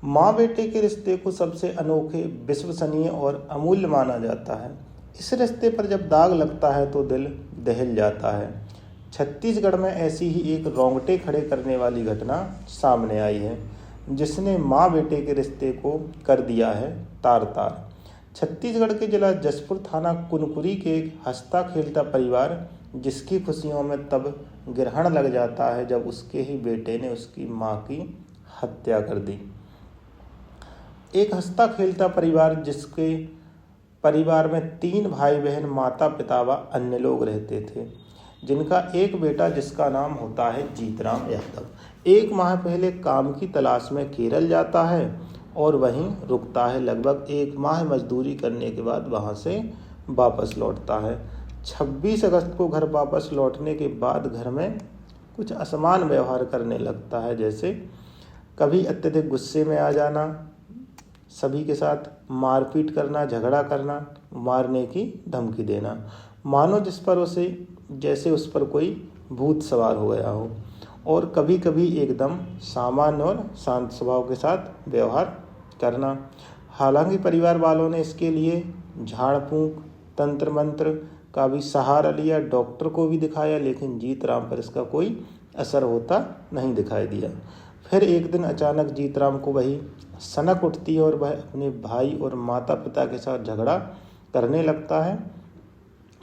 माँ बेटे के रिश्ते को सबसे अनोखे, विश्वसनीय और अमूल्य माना जाता है। इस रिश्ते पर जब दाग लगता है तो दिल दहल जाता है। छत्तीसगढ़ में ऐसी ही एक रोंगटे खड़े करने वाली घटना सामने आई है, जिसने माँ बेटे के रिश्ते को कर दिया है तार तार। छत्तीसगढ़ के जिला जशपुर थाना कुनकुरी के एक हंसता खेलता परिवार, जिसकी खुशियों में तब ग्रहण लग जाता है जब उसके ही बेटे ने उसकी माँ की हत्या कर दी। एक हंसता खेलता परिवार, जिसके परिवार में 3 भाई बहन, माता पिता व अन्य लोग रहते थे, जिनका एक बेटा जिसका नाम होता है जीतराम यादव, 1 माह पहले काम की तलाश में केरल जाता है और वहीं रुकता है। लगभग 1 माह मजदूरी करने के बाद वहां से वापस लौटता है। 26 अगस्त को घर वापस लौटने के बाद घर में कुछ असमान व्यवहार करने लगता है, जैसे कभी अत्यधिक गुस्से में आ जाना, सभी के साथ मारपीट करना, झगड़ा करना, मारने की धमकी देना, मानो जैसे उस पर कोई भूत सवार हो गया हो, और कभी कभी एकदम सामान्य और शांत स्वभाव के साथ व्यवहार करना। हालांकि परिवार वालों ने इसके लिए झाड़ फूंक, तंत्र मंत्र का भी सहारा लिया, डॉक्टर को भी दिखाया, लेकिन जीतराम पर इसका कोई असर होता नहीं दिखाई दिया। फिर एक दिन अचानक जीतराम को वही सनक उठती है और वह अपने भाई और माता पिता के साथ झगड़ा करने लगता है।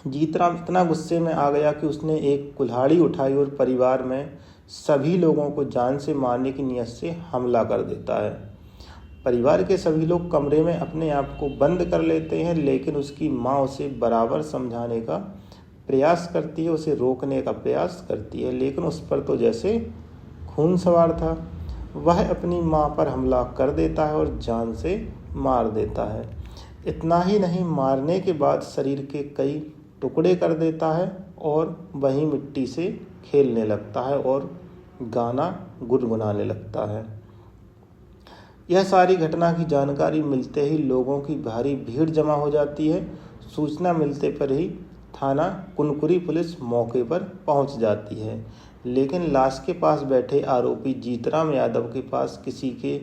जीतराम इतना गुस्से में आ गया कि उसने एक कुल्हाड़ी उठाई और परिवार में सभी लोगों को जान से मारने की नीयत से हमला कर देता है। परिवार के सभी लोग कमरे में अपने आप को बंद कर लेते हैं, लेकिन उसकी माँ उसे बराबर समझाने का प्रयास करती है, उसे रोकने का प्रयास करती है, लेकिन उस पर तो जैसे खून सवार था। वह अपनी माँ पर हमला कर देता है और जान से मार देता है। इतना ही नहीं, मारने के बाद शरीर के कई टुकड़े कर देता है और वहीं मिट्टी से खेलने लगता है और गाना गुनगुनाने लगता है। यह सारी घटना की जानकारी मिलते ही लोगों की भारी भीड़ जमा हो जाती है। सूचना मिलते पर ही थाना कुनकुरी पुलिस मौके पर पहुंच जाती है, लेकिन लाश के पास बैठे आरोपी जीतराम यादव के पास किसी के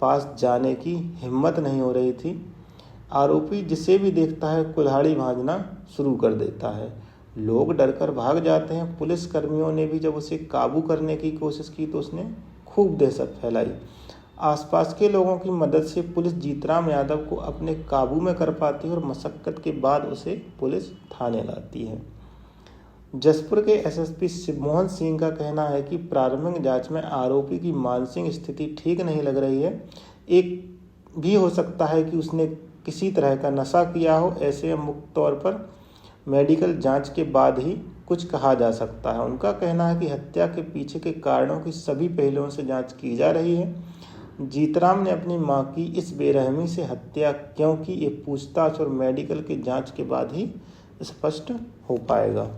पास जाने की हिम्मत नहीं हो रही थी। आरोपी जिसे भी देखता है कुल्हाड़ी भांजना शुरू कर देता है। लोग डरकर भाग जाते हैं। पुलिस कर्मियों ने भी जब उसे काबू करने की कोशिश की तो उसने खूब दहशत फैलाई। आसपास के लोगों की मदद से पुलिस जीतराम यादव को अपने काबू में कर पाती है और मशक्कत के बाद उसे पुलिस थाने लाती है। जशपुर के एसएसपी शिवमोहन सिंह का कहना है कि प्रारंभिक जांच में आरोपी की मानसिक स्थिति ठीक नहीं लग रही है। एक भी हो सकता है कि उसने किसी तरह का नशा किया हो। ऐसे में मुक्त तौर पर मेडिकल जांच के बाद ही कुछ कहा जा सकता है। उनका कहना है कि हत्या के पीछे के कारणों की सभी पहलुओं से जांच की जा रही है। जीतराम ने अपनी मां की इस बेरहमी से हत्या क्यों की, ये पूछताछ और मेडिकल की जांच के बाद ही स्पष्ट हो पाएगा।